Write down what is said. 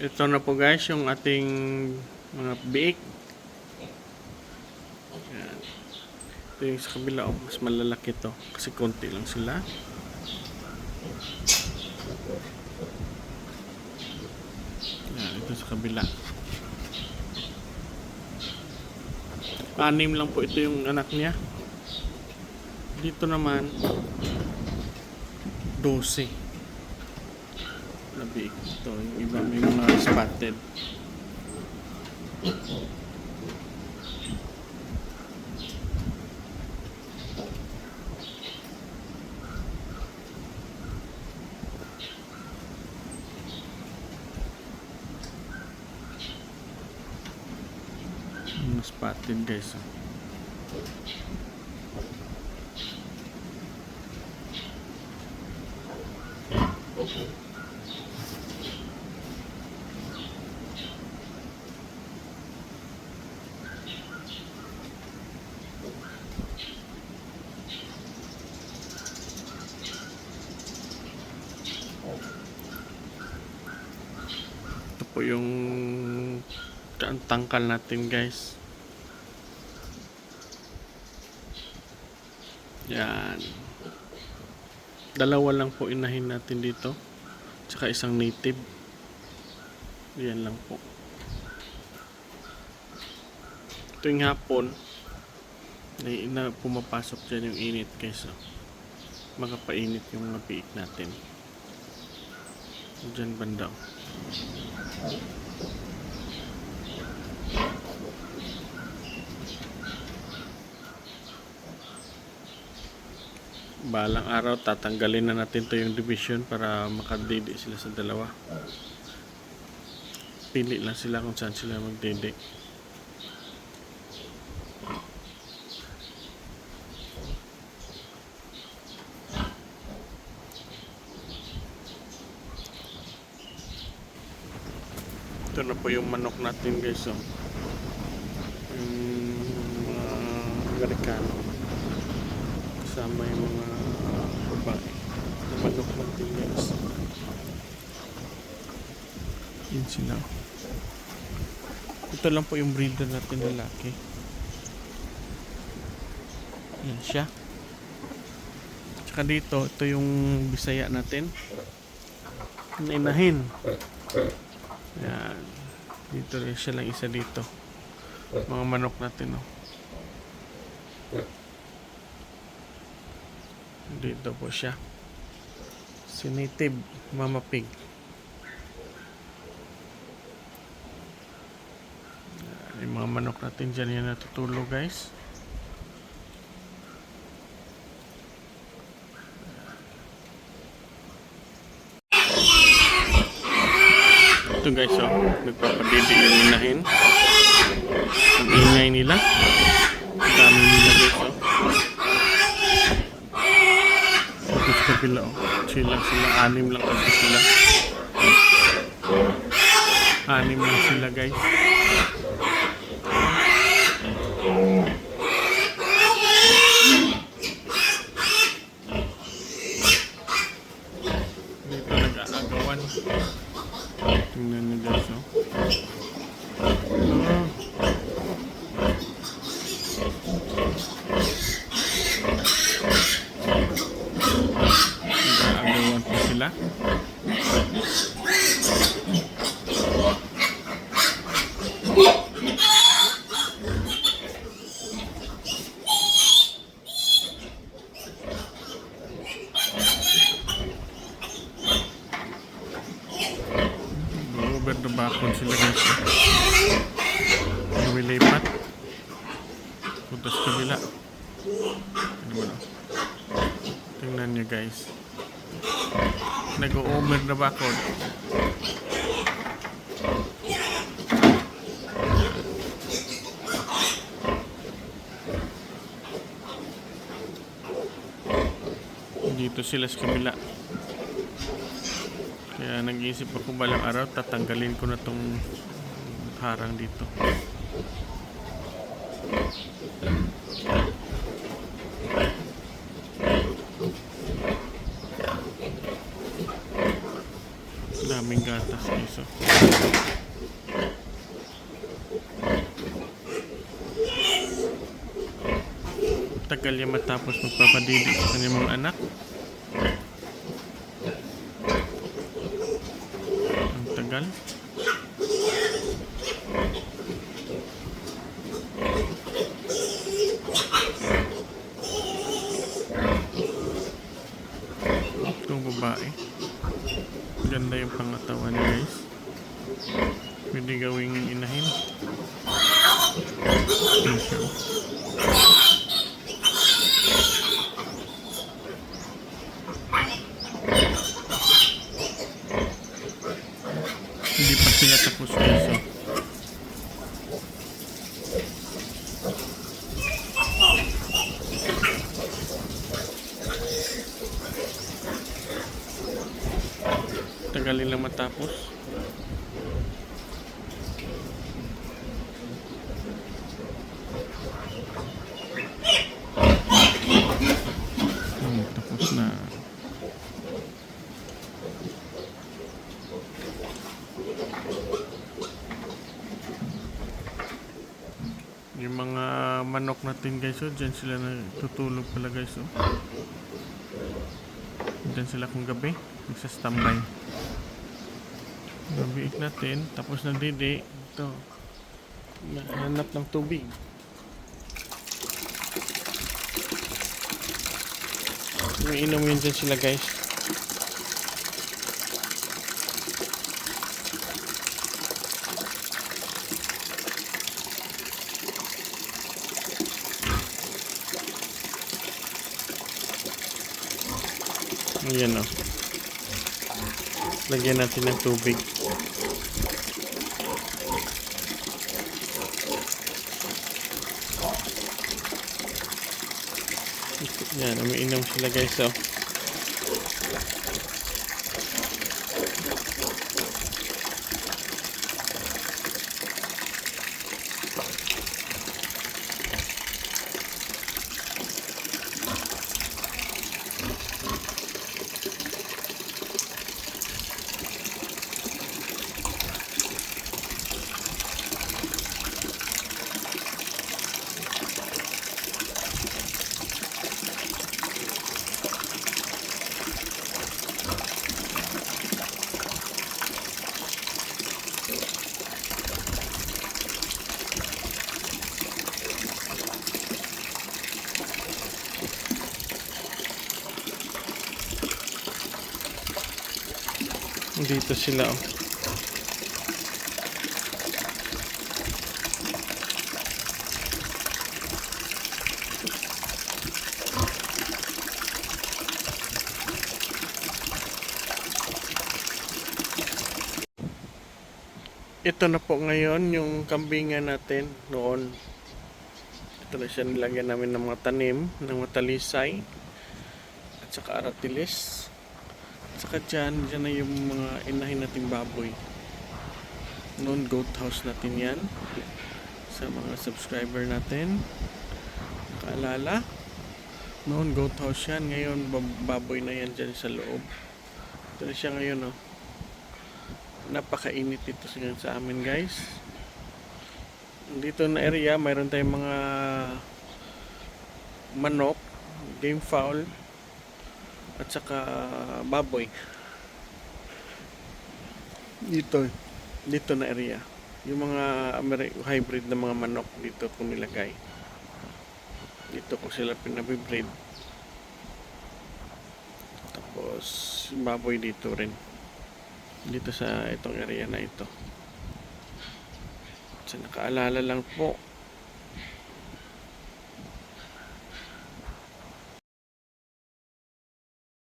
Ito na po guys yung ating mga biik. Yan. Ito yung sa kabila, oh, mas malalaki to kasi konti lang sila. Yan, ito sa kabila. 6 lang po ito yung anak niya. Dito naman 12 na biik. Ito yung iba may mga spotted. Mga spotted guys, oh. Ito po yung tangkal natin guys. Yan. 2 lang po inahin natin dito. Tsaka isang native. Yan lang po. Tuwing hapon na pumapasok dyan yung init guys, oh. Makapainit yung mga biik natin. Dyan banda, oh. Balang araw tatanggalin na natin to yung division para makadede sila sa dalawa. Pili lang sila kung saan sila magdede. Ito na po yung manok natin guys, oh. Yung mga Amerikano kasama yung mga babae na manok natin guys. Yun sila. Ito lang po yung breeder natin lalaki. Yan siya. Tsaka dito, ito yung Bisaya natin na inahin. Yan. Dito rin siya lang isa dito. Mga manok natin, oh. Dito po siya. Si native Mama Pig. Yan, yung mga manok natin dyan yan natutulog guys. Ito guys, oh, nagpapadidi yung inahin. Ang ingay nila. Ang dami nila guys, oh. Ito sa kabila, oh. Sila, 6 lang kasi sila. 6 lang sila guys. Dito nag-aagawan. Tingnan nyo guys, oh. Nag-aagawan pa sila. Over the bakon sila guys. Lumilipat. Punta sa kabila. Ano ba no? Tingnan nyo guys. Nag-over the bakon. Dito sila sa kabila. Kaya nag-iisip ako balang araw tatanggalin ko na tong harang dito. Daming gatas guys. Oh. Tagal yan matapos magpapadidi sa kanyang mga anak. Ang tagal. Itong babae. Ganda yung pangatawan guys. Pwede gawing inahin. Ayan siya. Hindi pa sila tapos guys. Oh. Tagal nila matapos. Tapos na. Yung mga manok natin guys, oh, dyan sila natutulog pala guys. Oh. Dyan sila kung gabi, nagsastambay. Gabiik natin, tapos nandidi, ito, hanap ng tubig. Umiinom yun dyan sila guys. Ayan o. Lagyan natin ng tubig. Yan, umiinom sila guys o. Dito sila oh. Ito na po ngayon yung kambingan natin noon. Ito na siya, nilagyan namin ng mga tanim, ng mga talisay at saka aratilis. At saka dyan na yung mga inahin nating baboy. Noon goat house natin yan. Sa mga subscriber natin, nakaalala, noon goat house yan, ngayon baboy na yan dyan sa loob. Ito na siya ngayon oh. Napakainit dito sa amin guys. Dito na area mayroon tayong mga manok, game fowl at saka baboy. Dito na area yung mga hybrid na mga manok dito ko nilagay. Dito ko sila pinabibreed. Tapos baboy dito rin. Dito sa itong area na ito. So nakaalala lang po